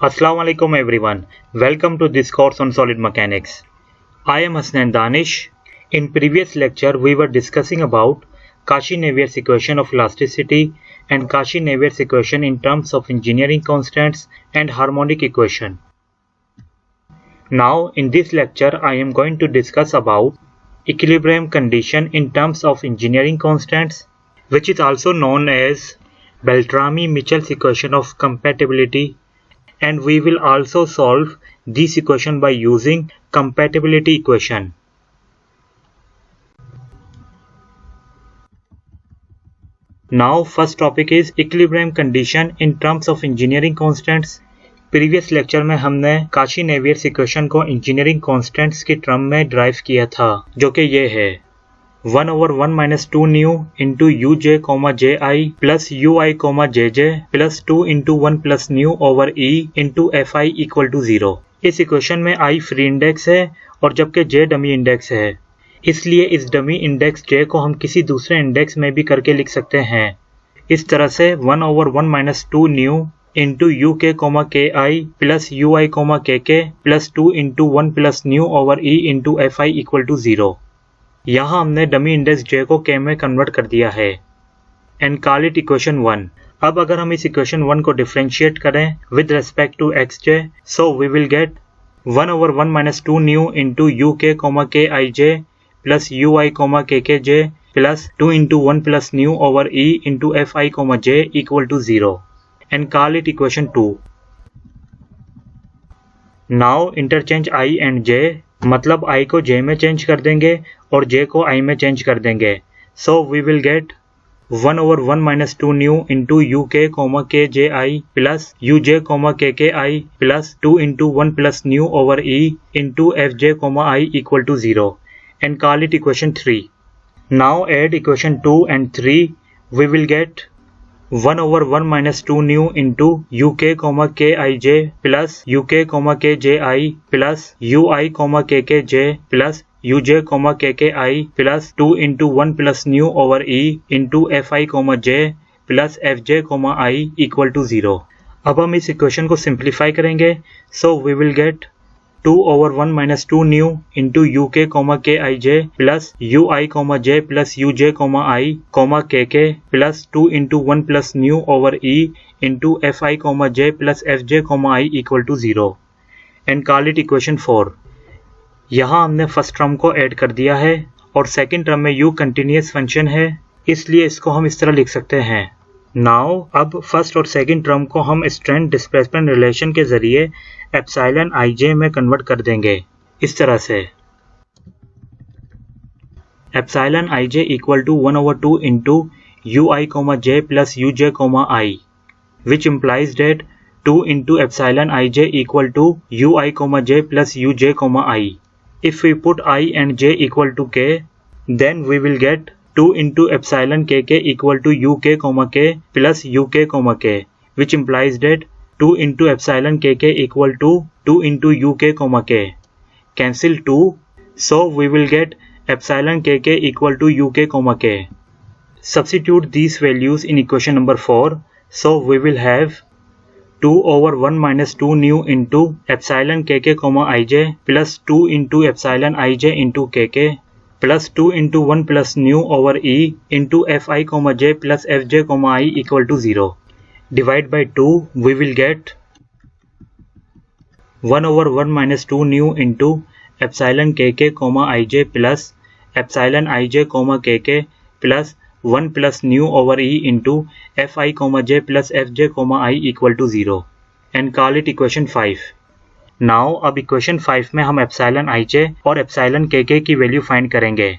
Assalamu alaikum everyone. Welcome to this course on solid mechanics. I am Hasnan Danish. In previous lecture we were discussing about Cauchy-Navier equation of elasticity and Cauchy-Navier equation in terms of engineering constants and harmonic equation. Now in this lecture I am going to discuss about equilibrium condition in terms of engineering constants, which is also known as Beltrami-Mitchell's equation of compatibility, and we will also solve this equation by using compatibility equation. Now first topic is equilibrium condition in terms of engineering constants. Previous lecture में हमने Cauchy Navier equation को engineering constants की term में derive किया था, जो कि ये है 1/1 - 2 nu into uj, ji plus ui, jj plus 2 into 1 plus nu over e into fi equal to 0। इस इक्वेशन में i फ्री इंडेक्स है और जबकि j डमी इंडेक्स है, इसलिए इस डमी इंडेक्स j को हम किसी दूसरे इंडेक्स में भी करके लिख सकते हैं। इस तरह से 1/1 - 2 nu into uk, ki plus ui, kk plus 2 into 1 plus nu over e into fi equal to 0। यहाँ हमने डमी इंडेक्स j को k में कन्वर्ट कर दिया है एंड कॉल इट इक्वेशन 1। अब अगर हम इस इक्वेशन 1 को डिफरेंशिएट करें with respect to xj, so we will get 1/1 - 2 nu into uk, kij plus ui, kkj plus 2 into 1 plus nu over e into fi, j equal to 0 and call it equation 2. Now interchange i and j, मतलब i को j में change कर देंगे और j को i में change कर देंगे। So we will get 1/1 - 2 nu into uk, kji plus uj, kki plus 2 into 1 plus nu over e into fj, i equal to 0 and call it equation 3. Now add equation 2 and 3, we will get 1/1 - 2 nu into uk, kij plus uk, kji plus ui, kkj plus uj, kki plus 2 into 1 plus nu over e into fi, j plus fj, i equal to 0। अब हम इस equation को simplify करेंगे। So we will get 2/1 - 2 nu into uk, kij plus ui, j plus uj, i, kk plus 2 into 1 plus nu over e into fi, j plus fj, i equal to 0 and call it equation 4। यहाँ हमने first term को add कर दिया है और second term में u continuous function है, इसलिए इसको हम इस तरह लिख सकते हैं। नाउ अब फर्स्ट और सेकंड टर्म को हम स्ट्रेंथ डिस्प्लेसमेंट रिलेशन के जरिए एप्सिलॉन ij में कन्वर्ट कर देंगे इस तरह से epsilon ij equal to 1/2 into ui, j plus uj, i, which implies that 2 into epsilon ij equal to ui, j plus uj, i। If we put i and j equal to k, then we will get 2 into epsilon kk equal to uk, k plus uk, k, which implies that 2 into epsilon kk equal to 2 into uk, k. Cancel 2, so we will get epsilon kk equal to uk, k. Substitute these values in equation number 4, so we will have 2/1 - 2 nu into epsilon kk, ij plus 2 into epsilon ij into kk plus 2 into 1 plus nu over e into fi, j plus fj, i equal to 0. Divide by 2, we will get 1/1 - 2 nu into epsilon kk, ij plus epsilon ij, kk plus 1 plus nu over e into fi, j plus fj, i equal to 0 and call it equation 5. Now अब equation 5 में हम epsilon ij और epsilon kk की value find करेंगे।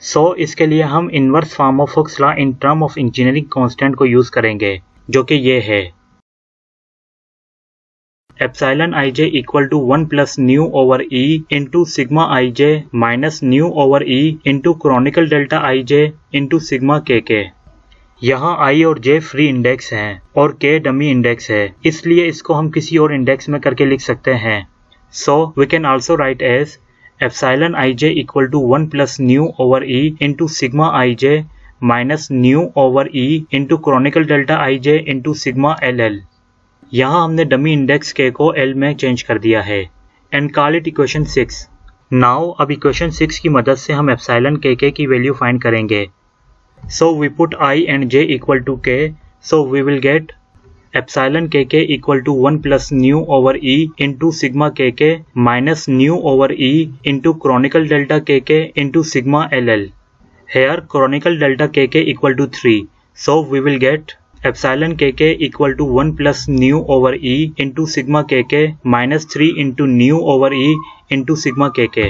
सो इसके लिए हम inverse form of Hooke's law in term of engineering constant को यूज करेंगे, जो कि ये है epsilon ij equal to 1 plus nu over e into sigma ij minus nu over e into Kronecker delta ij into sigma kk। यहाँ i और j free index हैं और k डमी इंडेक्स है, इसलिए इसको हम किसी और इंडेक्स में करके लिख सकते हैं। So we can also write as epsilon ij equal to 1 plus nu over e into sigma ij minus nu over e into Kronecker delta ij into sigma ll। यहाँ हमने डमी इंडेक्स k को L में change कर दिया है and call it equation 6। Now अब equation 6 की मदद से हम एप्सिलॉन k की वैल्यू फाइंड करेंगे। So we put I and j equal to k, so we will get epsilon k equal to 1 plus nu over e into sigma k minus nu over e into Kronecker delta k into sigma ll। Here chronicle delta k equal to 3, so we will get epsilon k equal to 1 plus nu over e into sigma k minus 3 into nu over e into sigma k।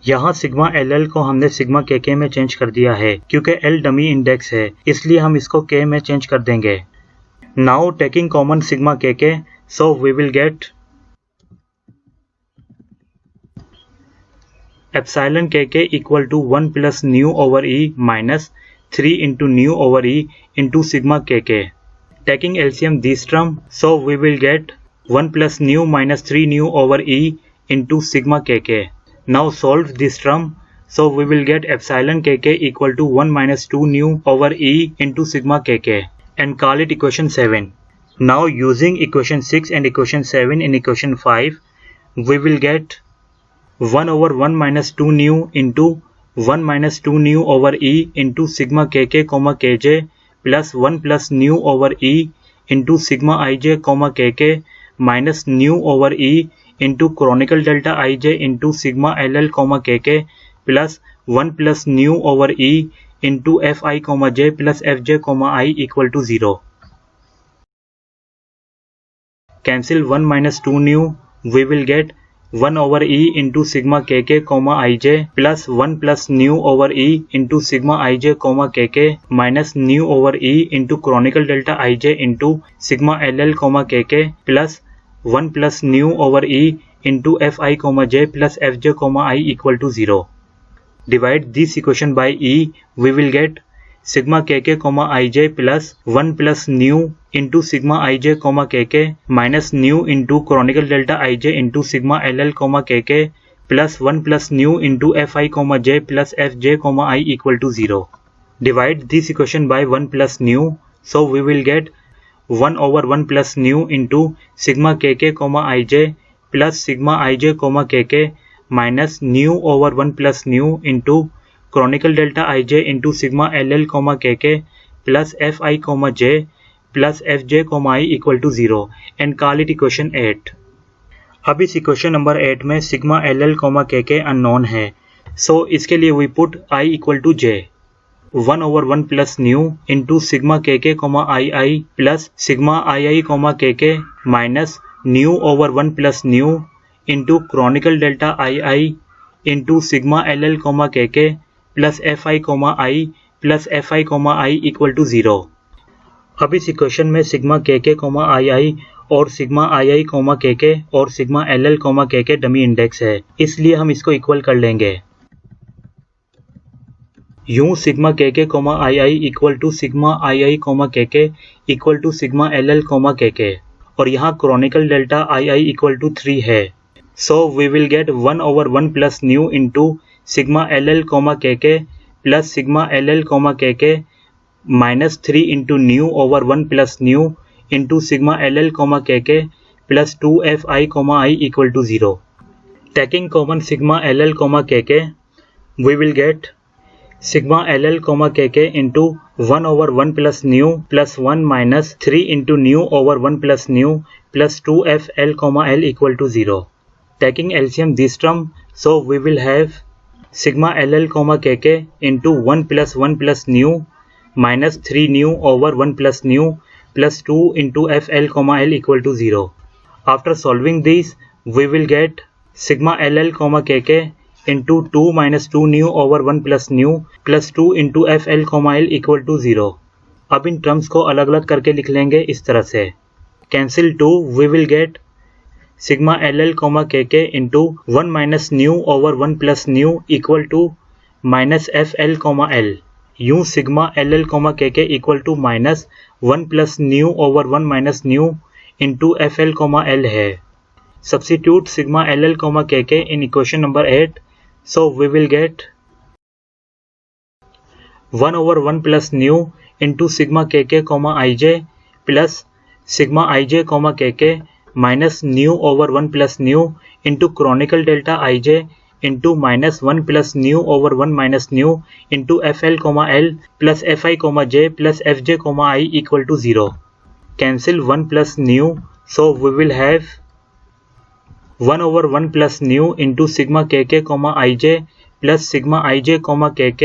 यहाँ sigma ll को हमने sigma k में change कर दिया है क्योंकि l dummy index है, इसलिए हम इसको k में चेंज कर देंगे। Now taking common sigma k, so we will get epsilon k equal to 1 plus nu over e minus 3 into nu over e into sigma k। Taking LCM this term, so we will get 1 plus nu minus 3 nu over e into sigma k। Now solve this term, so we will get epsilon k equal to 1 minus 2 nu over e into sigma k and call it equation 7. Now using equation 6 and equation 7 in equation 5, we will get 1 over 1 minus 2 nu into 1 minus 2 nu over e into sigma kk comma kj plus 1 plus nu over e into sigma ij comma kk minus nu over e into chronicle delta ij into sigma ll comma kk plus 1 plus nu over e into fi comma j plus fj comma I equal to 0. Cancel 1 minus 2 nu, we will get 1 over e into sigma kk comma ij plus 1 plus nu over e into sigma ij comma kk minus nu over e into chronicle delta ij into sigma ll comma kk plus 1 plus nu over e into fi comma j plus fj comma I equal to 0. Divide this equation by e, we will get sigma kk comma ij plus 1 plus nu into sigma ij comma kk minus nu into chronicle delta ij into sigma ll comma kk plus 1 plus nu into fi comma j plus fj comma I equal to 0. Divide this equation by 1 plus nu, so we will get 1 over 1 plus nu into sigma kk comma ij plus sigma ij comma kk minus nu over 1 plus nu into chronicle delta ij into sigma ll comma kk plus fi comma j plus fj comma I equal to 0 and call it equation 8. अब इस equation number 8 में sigma ll comma kk unknown है, सो इसके लिए we put I equal to j 1 over 1 plus nu into sigma kk comma ii plus sigma ii comma kk minus nu over 1 plus nu into chronicle delta ii into sigma ll comma kk plus fi comma I plus fi comma I equal to 0. अब इस इक्वेशन में sigma kk comma ii और sigma ii comma kk और sigma ll comma kk dummy index है, इसलिए हम इसको इक्वल कर लेंगे। यूं sigma kk comma ii equal to sigma ii comma kk equal to sigma ll comma kk और यहाँ Kronecker delta ii equal to 3 है, so we will get 1 over 1 plus nu into sigma ll comma kk plus sigma ll comma kk minus 3 into nu over 1 plus nu into sigma ll comma kk plus 2 fi comma I equal to 0. Taking common sigma ll comma kk, we will get sigma ll comma kk into 1 over 1 plus nu plus 1 minus 3 into nu over 1 plus nu plus 2 fl comma l equal to 0. Taking LCM this term, so we will have sigma ll comma kk into 1 plus nu minus 3 nu over 1 plus nu plus 2 into fl comma l equal to 0. After solving these, we will get sigma ll comma kk into 2 minus 2 nu over 1 plus nu plus 2 into fl comma l equal to 0. अब in terms को अलग अलग करके लिख लेंगे इस तरह से। Cancel 2, we will get sigma ll comma kk into 1 minus nu over 1 plus nu equal to minus fl comma l। यूं sigma ll comma kk equal to minus 1 plus nu over 1 minus nu into fl comma l है। Substitute sigma ll comma kk in equation number 8, so we will get 1 over 1 plus nu into sigma kk comma ij plus sigma ij comma kk minus nu over 1 plus nu into chronicle delta ij into minus 1 plus nu over 1 minus nu into fl comma l plus fi comma j plus fj comma I equal to 0. Cancel 1 plus nu, so we will have 1 over 1 plus nu into sigma kk comma ij plus sigma ij comma kk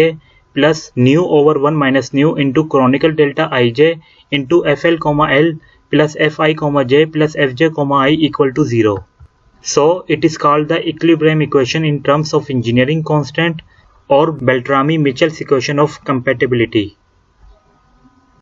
plus nu over 1 minus nu into chronicle delta ij into fl comma l plus fi comma j plus fj comma I equal to 0. So it is called the equilibrium equation in terms of engineering constant or Beltrami-Michels equation of compatibility.